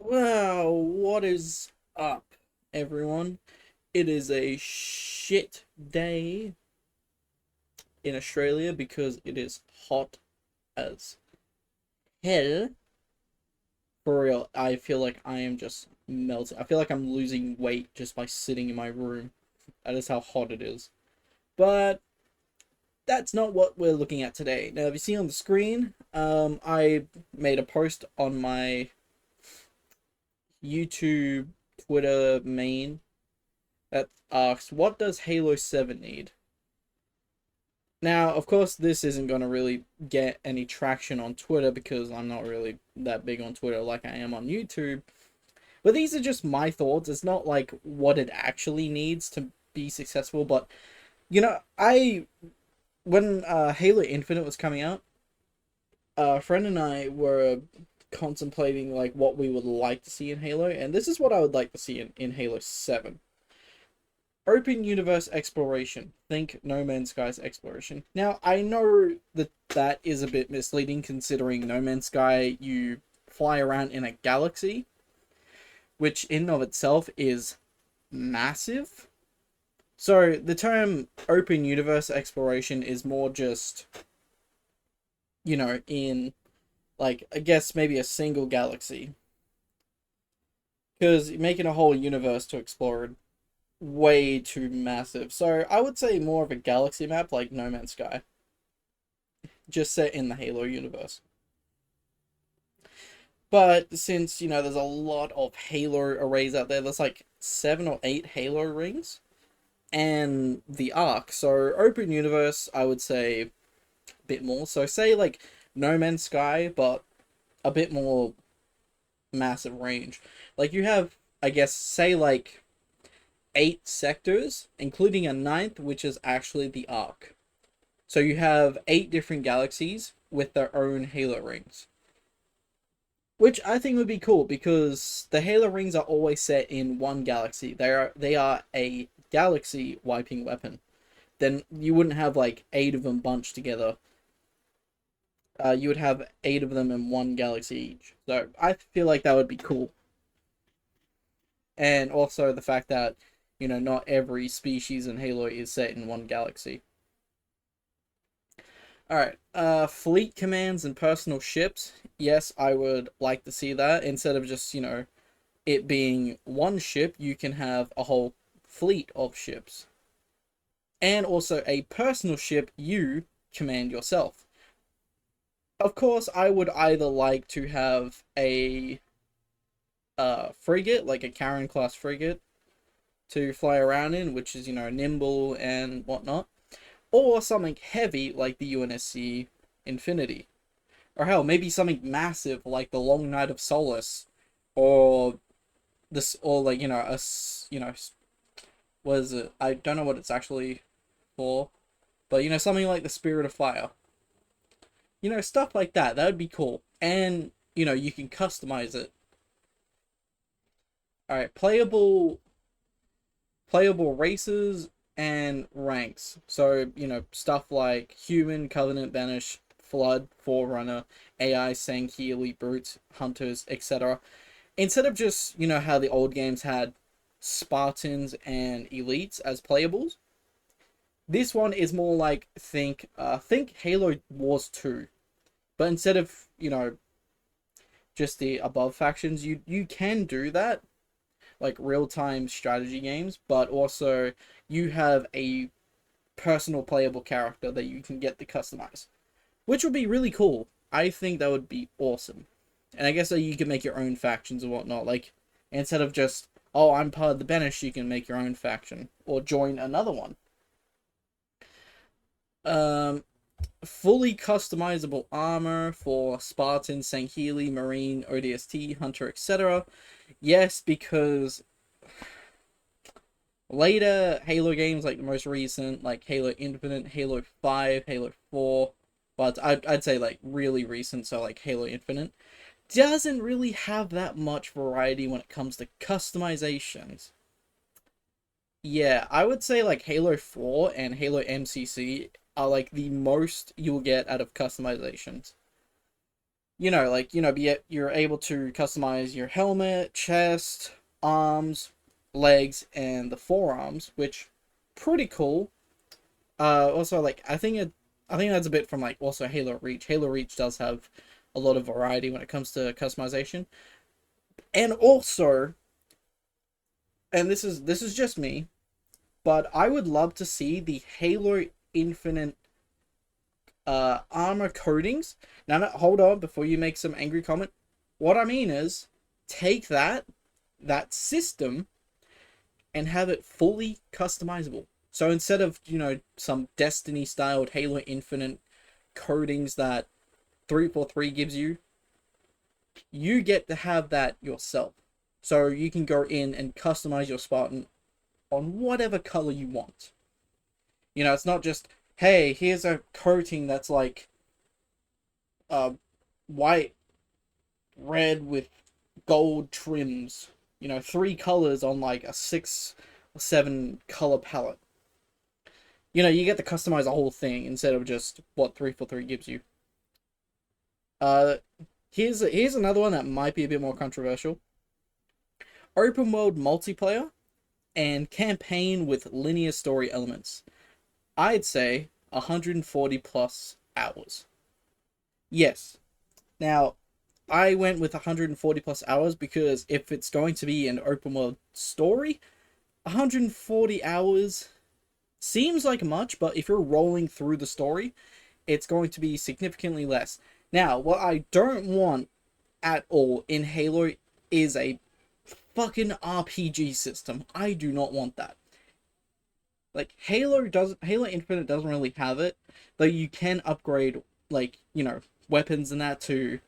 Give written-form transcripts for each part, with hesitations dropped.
Well, what is up, everyone? It is a shit day in Australia because it is hot as hell. For real, I feel like I am just melting. I feel like I'm losing weight just by sitting in my room. That is how hot it is. But that's not what we're looking at today. Now, if you see on the screen, I made a post on my YouTube, Twitter main that asks, what does Halo 7 need? Now, of course, this isn't going to really get any traction on Twitter because I'm not really that big on Twitter like I am on YouTube. But these are just my thoughts. It's not like what it actually needs to be successful. But, when Halo Infinite was coming out, a friend and I were contemplating like what we would like to see in Halo. And this is what I would like to see in Halo 7. Open universe exploration. Think No Man's Sky's exploration. Now, I know that that is a bit misleading considering No Man's Sky, you fly around in a galaxy, which in and of itself is massive. So the term open universe exploration is more just, in like, I guess maybe a single galaxy. Because making a whole universe to explore way too massive. So I would say more of a galaxy map like No Man's Sky, just set in the Halo universe. But since, there's a lot of Halo arrays out there, there's like 7 or 8 Halo rings and the Ark. So open universe, I would say a bit more. So say like No Man's Sky, but a bit more massive range. Like you have, I guess, say like 8 sectors, including a ninth, which is actually the Ark. So you have 8 different galaxies with their own Halo rings. Which I think would be cool because the Halo rings are always set in one galaxy. They are a galaxy wiping weapon. Then you wouldn't have like 8 of them bunched together. You would have 8 of them in one galaxy each. So I feel like that would be cool. And also the fact that, not every species in Halo is set in one galaxy. Alright, fleet commands and personal ships. Yes, I would like to see that. Instead of just, it being one ship, you can have a whole fleet of ships. And also a personal ship you command yourself. Of course, I would either like to have a frigate, like a Karen class frigate, to fly around in, which is, nimble and whatnot. Or something heavy like the UNSC Infinity. Or hell, maybe something massive like the Long Night of Solace, or this, or like what is it? I don't know what it's actually for, but something like the Spirit of Fire. Stuff like that. That would be cool, and you can customize it. All right, playable races and ranks. So, stuff like Human, Covenant, Banish, Flood, Forerunner, AI, Sankey, Elite Brutes, Hunters, etc. Instead of just, how the old games had Spartans and Elites as playables, this one is more like think Halo Wars 2. But instead of, just the above factions, you can do that, like real-time strategy games, but also you have a personal playable character that you can get to customize, which would be really cool. I think that would be awesome. And I guess that you can make your own factions and whatnot. Like, instead of just, oh, I'm part of the Banish, you can make your own faction or join another one. Um, Fully customizable armor for Spartan, Sangheli, Marine, ODST, Hunter, etc. Yes, because later Halo games, like the most recent, like Halo Infinite, Halo 5, Halo 4, but I'd say like really recent, so like Halo Infinite, doesn't really have that much variety when it comes to customizations. Yeah, I would say like Halo 4 and Halo MCC are like the most you'll get out of customizations. you're able to customize your helmet, chest, arms, legs, and the forearms, which pretty cool. Also, like, I think that's a bit from, like, also Halo Reach. Halo Reach does have a lot of variety when it comes to customization, and also, and this is just me, but I would love to see the Halo Infinite armor coatings. Now, no, hold on before you make some angry comment. What I mean is, take that system and have it fully customizable. So instead of, some Destiny styled Halo Infinite coatings that 343 gives you, you get to have that yourself. So you can go in and customize your Spartan on whatever color you want. It's not just, hey, here's a coating that's like uh white, red with gold trims. Three colors on like a 6 or 7 color palette. You get to customize the whole thing instead of just what 343 gives you. Uh, here's another one that might be a bit more controversial. Open world multiplayer and campaign with linear story elements. I'd say 140 plus hours. Yes. Now, I went with 140 plus hours because if it's going to be an open world story, 140 hours seems like much, but if you're rolling through the story, it's going to be significantly less. Now, what I don't want at all in Halo is a fucking RPG system. I do not want that. Like, Halo Infinite doesn't really have it, though you can upgrade, like, weapons and that to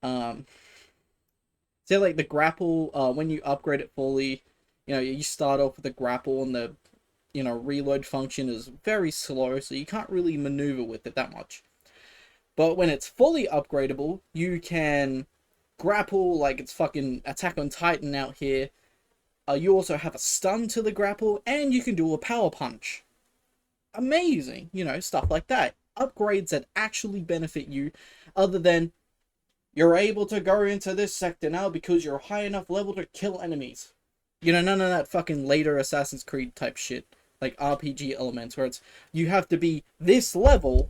say, like, the grapple. When you upgrade it fully, you start off with the grapple, and the reload function is very slow, so you can't really maneuver with it that much. But when it's fully upgradable, you can grapple like it's fucking Attack on Titan out here. You also have a stun to the grapple, and you can do a power punch. Amazing, stuff like that. Upgrades that actually benefit you, other than you're able to go into this sector now because you're high enough level to kill enemies. None of that fucking later Assassin's Creed type shit, like RPG elements, where it's you have to be this level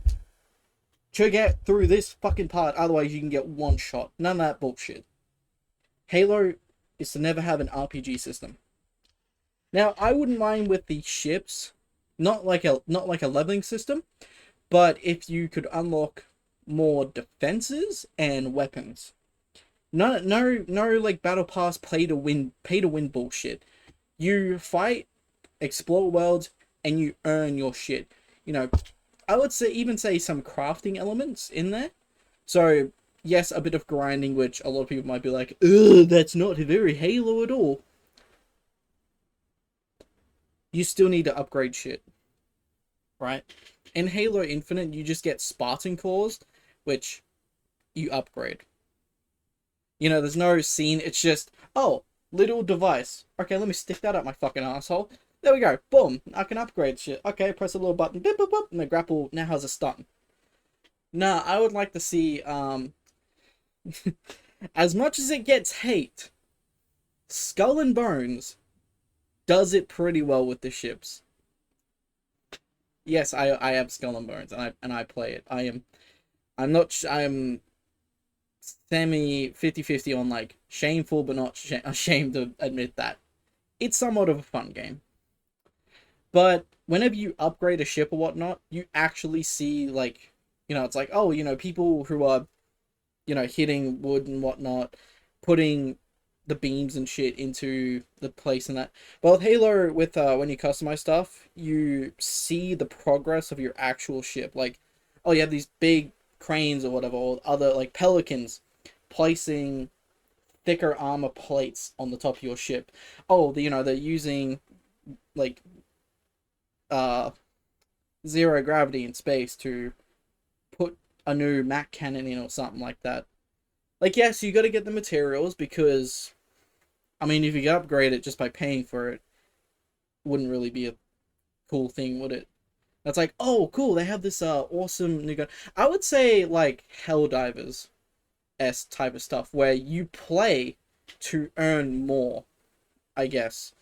to get through this fucking part, otherwise you can get one shot. None of that bullshit. Halo is to never have an RPG system. Now, I wouldn't mind with the ships, not like a leveling system, but if you could unlock more defenses and weapons. No, like battle pass pay to win bullshit. You fight, explore worlds, and you earn your shit. I would say some crafting elements in there. So yes, a bit of grinding, which a lot of people might be like, ugh, that's not very Halo at all. You still need to upgrade shit, right? In Halo Infinite, you just get Spartan cores, which you upgrade. There's no scene. It's just, oh, little device. Okay, let me stick that up my fucking asshole. There we go. Boom. I can upgrade shit. Okay, press a little button. Boop, boop, boop, and the grapple now has a stun. Nah, I would like to see, as much as it gets hate, Skull and Bones does it pretty well with the ships. Yes, I have Skull and Bones, and I play it. I'm semi 50-50 on, like, shameful but not ashamed to admit that. It's somewhat of a fun game. But whenever you upgrade a ship or whatnot, you actually see, like, it's like, oh, people who are, hitting wood and whatnot, putting the beams and shit into the place and that. But with Halo, when you customize stuff, you see the progress of your actual ship. Like, oh, you have these big cranes or whatever, or other, like, pelicans placing thicker armor plates on the top of your ship. Oh, they're using, like, zero gravity in space to put a new Mac cannon in or something like that. Like, yes, you got to get the materials because, I mean, if you could upgrade it just by paying for it, wouldn't really be a cool thing, would it? That's like, oh, cool, they have this awesome new gun. I would say, like, Helldivers. S type of stuff where you play to earn more, I guess.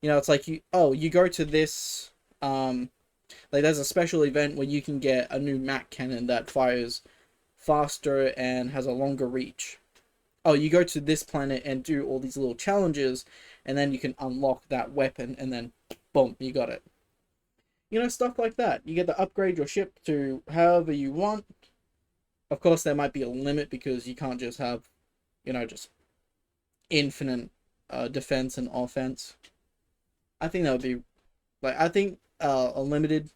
You know, it's like you go to this like there's a special event where you can get a new Mac cannon that fires faster and has a longer reach. Oh, you go to this planet and do all these little challenges, and then you can unlock that weapon, and then boom, you got it. You know, stuff like that. You get to upgrade your ship to however you want. Of course, there might be a limit because you can't just have, just infinite defense and offense. I think that would be I think a limited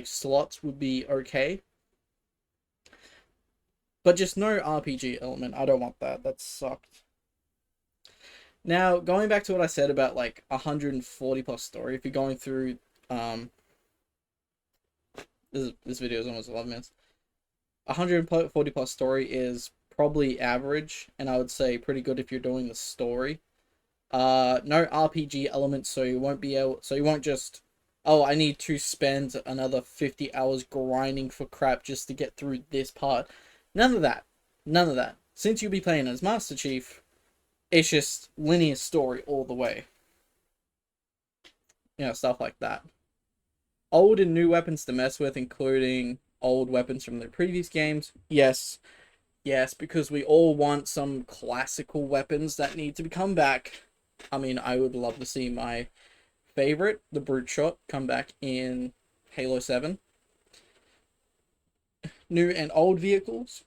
slots would be okay, but just no RPG element. I don't want that. That sucked. Now, going back to what I said about 140 plus story, if you're going through this video is almost 11 minutes. 140 plus story is probably average, and I would say pretty good if you're doing the story. No RPG elements, so you won't just, oh, I need to spend another 50 hours grinding for crap just to get through this part. None of that. None of that. Since you'll be playing as Master Chief, it's just linear story all the way. Stuff like that. Old and new weapons to mess with, including old weapons from the previous games. Yes. Yes, because we all want some classical weapons that need to come back. I mean, I would love to see my favorite, the Brute Shot, come back in Halo 7. New and old vehicles,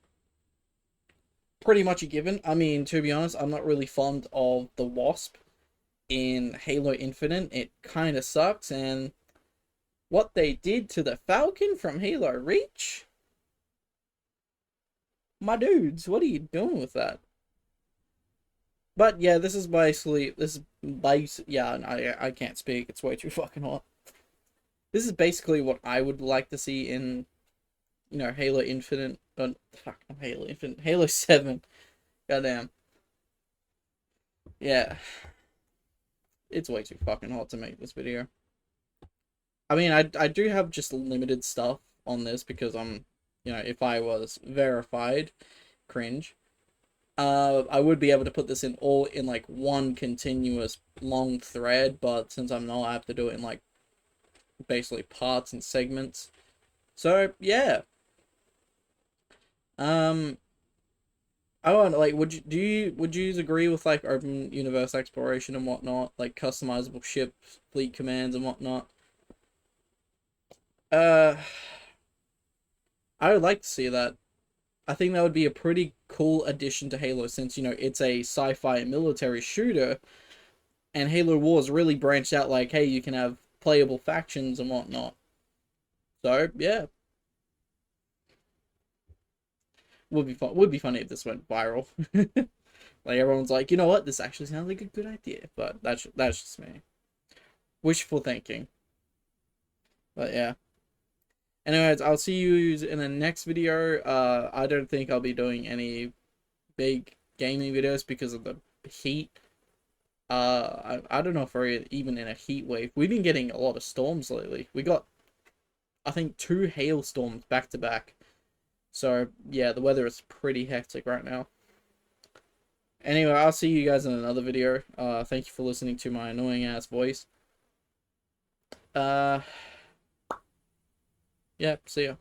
pretty much a given. I mean, to be honest, I'm not really fond of the Wasp in Halo Infinite. It kind of sucks, and what they did to the Falcon from Halo Reach? My dudes, what are you doing with that? But yeah, this is yeah, I can't speak. It's way too fucking hot. This is basically what I would like to see in, Halo Infinite. Fuck, not Halo Infinite. Halo 7. Goddamn. Yeah. It's way too fucking hot to make this video. I mean, I do have just limited stuff on this because I'm, if I was verified, cringe. I would be able to put this in one continuous long thread, but since I'm not, I have to do it in basically parts and segments. So yeah. I want would you agree with open universe exploration and whatnot, like customizable ships, fleet commands and whatnot? Uh, I would like to see that. I think that would be a pretty cool addition to Halo since, it's a sci-fi military shooter, and Halo Wars really branched out hey, you can have playable factions and whatnot. So, yeah. Would be fun. Would be funny if this went viral. Everyone's like, you know what? This actually sounds like a good idea, but that's just me. Wishful thinking. But yeah. Anyways, I'll see you in the next video. I don't think I'll be doing any big gaming videos because of the heat. I don't know if we're even in a heat wave. We've been getting a lot of storms lately. We got, I think, 2 hailstorms back to back. So, yeah, the weather is pretty hectic right now. Anyway, I'll see you guys in another video. Thank you for listening to my annoying ass voice. Yeah, see ya.